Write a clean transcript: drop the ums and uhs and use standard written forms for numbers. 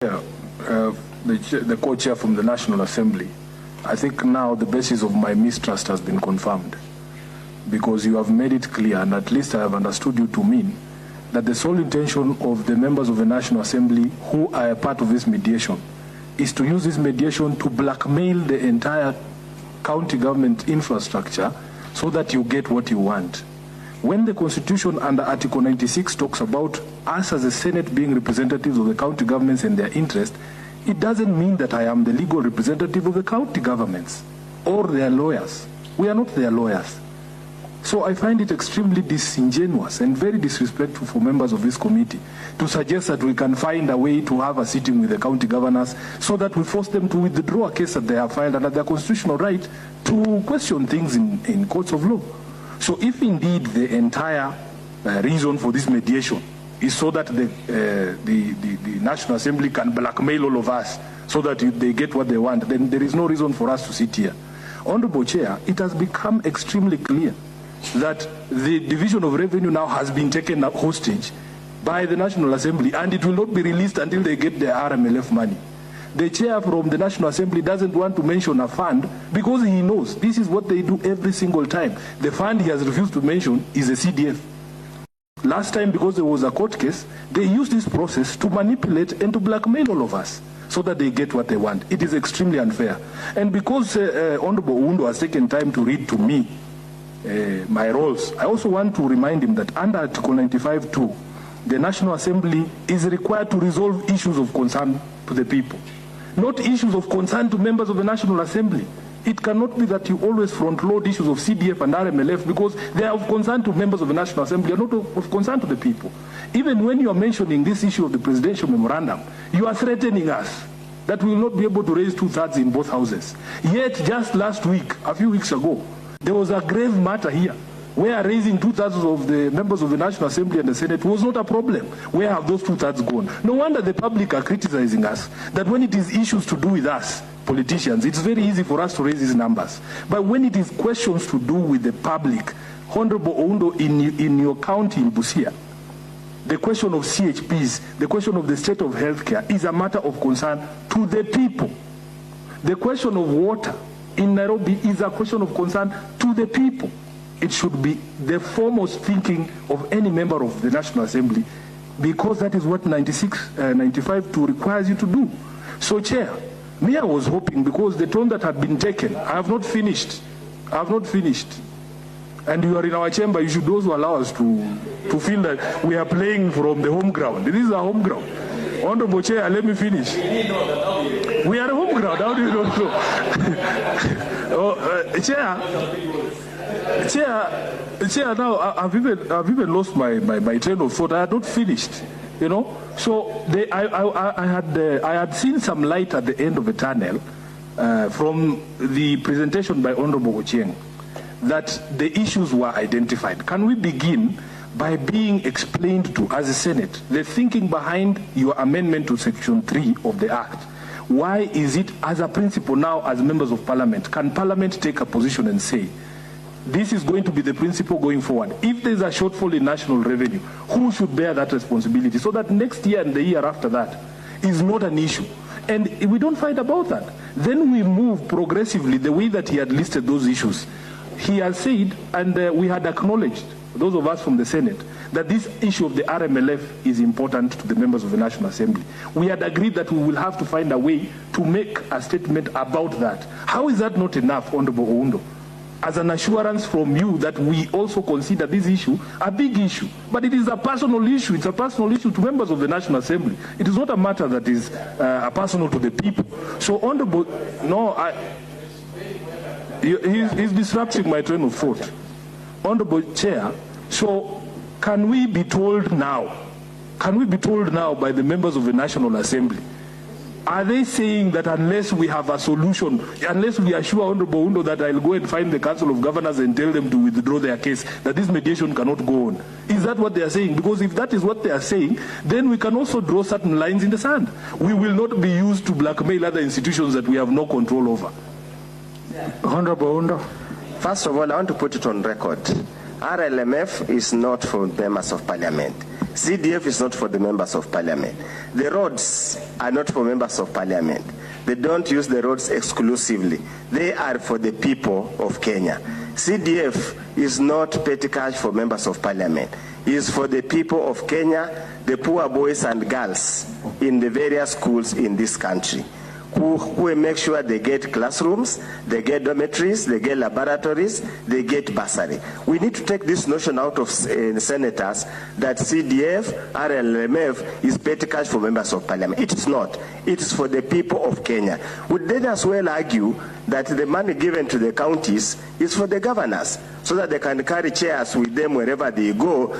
The co-chair from the National Assembly, I think now the basis of my mistrust has been confirmed, because you have made it clear, and at least I have understood you to mean, that the sole intention of the members of the National Assembly who are a part of this mediation is to use this mediation to blackmail the entire county government infrastructure so that you get what you want. When the Constitution under Article 96 talks about us as a Senate being representatives of the county governments and their interest, it doesn't mean that I am the legal representative of the county governments or their lawyers. We are not their lawyers. So I find it extremely disingenuous and very disrespectful for members of this committee to suggest that we can find a way to have a sitting with the county governors so that we force them to withdraw a case that they have filed under their constitutional right to question things in courts of law. So if indeed the entire reason for this mediation is so that the National Assembly can blackmail all of us so that they get what they want, then there is no reason for us to sit here. Honorable Chair, it has become extremely clear that the Division of Revenue now has been taken hostage by the National Assembly, and it will not be released until they get their RMLF money. The chair from the National Assembly doesn't want to mention a fund because he knows this is what they do every single time. The fund he has refused to mention is a CDF. Last time, because there was a court case, they used this process to manipulate and to blackmail all of us so that they get what they want. It is extremely unfair. And because Honorable Undo has taken time to read to me my roles, I also want to remind him that under Article 95(2), the National Assembly is required to resolve issues of concern to the people, not issues of concern to members of the National Assembly. It cannot be that you always front-load issues of CDF and RMLF because they are of concern to members of the National Assembly, are not of concern to the people. Even when you are mentioning this issue of the presidential memorandum, you are threatening us that we will not be able to raise 2/3 in both houses. Yet just last week, a few weeks ago, there was a grave matter here where raising 2/3 of the members of the National Assembly and the Senate was not a problem. Where have those 2/3 gone? No wonder the public are criticizing us, that when it is issues to do with us, politicians, it's very easy for us to raise these numbers. But when it is questions to do with the public, Honorable Oundo, in your county in Busia, the question of CHPs, the question of the state of healthcare is a matter of concern to the people. The question of water in Nairobi is a question of concern to the people. It should be the foremost thinking of any member of the National Assembly, because that is what 95(2) requires you to do. So, Chair, me, I was hoping, because the tone that had been taken, I have not finished. And you are in our chamber, you should also allow us to feel that we are playing from the home ground. This is our home ground. Honorable Chair, let me finish. We are a home ground, how do you know so? Chair, now I've even lost my train of thought. I had not finished, you know. So I had seen some light at the end of the tunnel from the presentation by Honorable Ochieng, that the issues were identified. Can we begin by being explained to, as a Senate, the thinking behind your amendment to Section 3 of the Act? Why is it, as a principle now, as members of Parliament, can Parliament take a position and say, this is going to be the principle going forward? If there is a shortfall in national revenue, who should bear that responsibility? So that next year and the year after that is not an issue. And if we don't fight about that, then we move progressively the way that he had listed those issues. He has said, and we had acknowledged, those of us from the Senate, that this issue of the RMLF is important to the members of the National Assembly. We had agreed that we will have to find a way to make a statement about that. How is that not enough, Honorable Oundo, as an assurance from you that we also consider this issue a big issue? But it is a personal issue. It's a personal issue to members of the National Assembly. It is not a matter that is personal to the people. So, Honorable, no, he's disrupting my train of thought. Honorable Chair, so can we be told now by the members of the National Assembly, are they saying that unless we have a solution, unless we assure Honorable Undo that I'll go and find the Council of Governors and tell them to withdraw their case, that this mediation cannot go on? Is that what they are saying? Because if that is what they are saying, then we can also draw certain lines in the sand. We will not be used to blackmail other institutions that we have no control over. Honorable Undo. First of all, I want to put it on record. RLMF is not for members of Parliament. CDF is not for the members of parliament. The roads are not for members of parliament. They don't use the roads exclusively. They are for the people of Kenya. CDF is not petty cash for members of parliament. It is for the people of Kenya, the poor boys and girls in the various schools in this country, who make sure they get classrooms, they get dormitories, they get laboratories, they get bursary. We need to take this notion out of senators that CDF, RLMF is petty cash for members of parliament. It is not. It is for the people of Kenya. Would they as well argue that the money given to the counties is for the governors, so that they can carry chairs with them wherever they go,